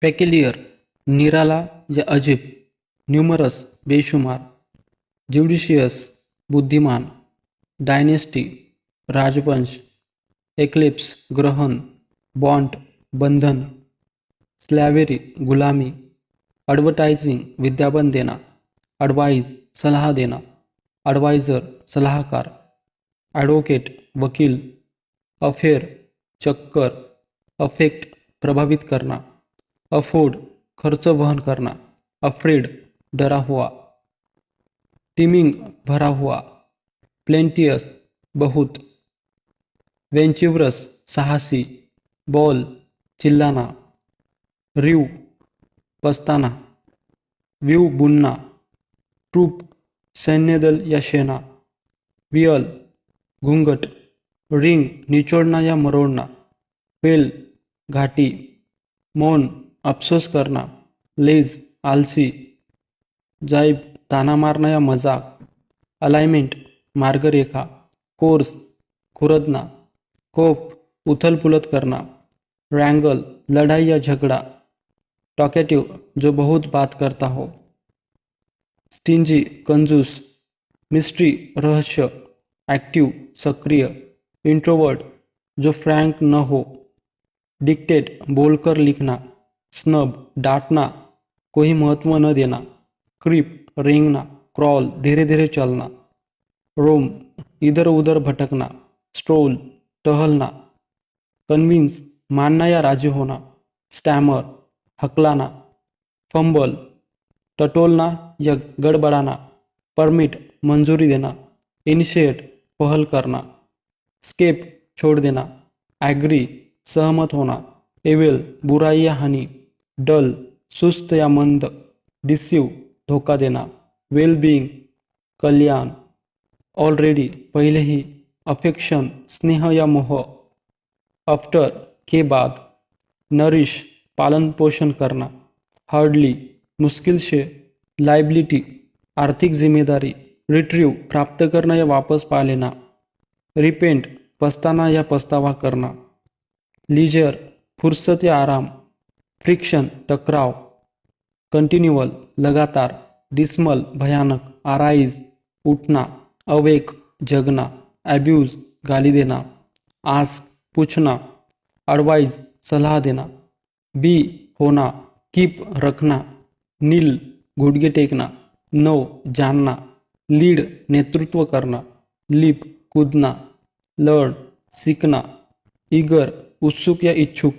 peculiar निराला या अजीब, numerous बेशुमार, ज्युडिशियस बुद्धिमान, डायनेस्टी राजवंश, एक्लिप्स ग्रहण, बॉन्ड बंधन, स्लॅव्हरी गुलामी, ॲडव्हर्टायझिंग विज्ञापन देना, ॲडवाइज सलाह देना, ॲडवायझर सलाहकार, ॲडव्होकेट वकील, अफेअर चक्कर, अफेक्ट प्रभावित करना, अफोर्ड खर्च वहन करना, अफ्रेड डरा हुआ, टीमिंग भरा हुआ, प्लेंटियस बहुत, वेंचिवरस साहसी, बॉल चिल्लाना, रिव पस्ताना, व्यू बुनना, ट्रूप सैन्यदल या सेना, वियल घूंघट, रिंग निचोड़ना या मरोड़ना, पेल घाटी, मौन अफसोस करना, लेज आलसी, जाइब ताना मारना या मजाक, अलाइनमेंट मार्गरेखा, कोर्स खुरदना, कोप उथल पुलत करना, रैंगल लड़ाई या झगड़ा, टॉकेटिव जो बहुत बात करता हो, स्टिंजी कंजूस, मिस्ट्री रहस्य, एक्टिव सक्रिय, इंट्रोवर्ट जो फ्रैंक न हो, डिक्टेट बोलकर लिखना, स्नब डांटना, कोई महत्व न देना, क्रीप रेंगना, क्रॉल धीरे धीरे चलना, रोम इधर उधर भटकना, स्ट्रोल टहलना, कन्विंस मानना या राजी होना, स्टैमर हकलाना, फंबल टटोलना या गड़बड़ाना, परमिट मंजूरी देना, इनिशिएट पहल करना, स्केप छोड़ देना, एग्री सहमत होना, एविल बुराई या हानि, डल सुस्त या मंद, डिसीव धोखा देना, वेल बीइंग कल्याण, ऑलरेडी पहले ही, अफेक्शन स्नेह या मोह, आफ्टर के बाद, नरिश पालन पोषण करना, हार्डली मुश्किल से, लाइबिलिटी आर्थिक जिम्मेदारी, रिट्रीव प्राप्त करना या वापस पा लेना, रिपेंट पछताना या पछतावा करना, लीजर फुर्सत या आराम, फ्रिक्शन टकराव, कंटिन्यूअल लगातार, डिसमल भयानक, आराइज उठना, अवेक जगना, एब्यूज गाली देना, आस्क पूछना, एडवाइज सलाह देना, बी होना, कीप रखना, नील घुटगे टेकना, नो जानना, लीड नेतृत्व करना, लिप कूदना, लर्न सीखना, ईगर उत्सुक या इच्छुक,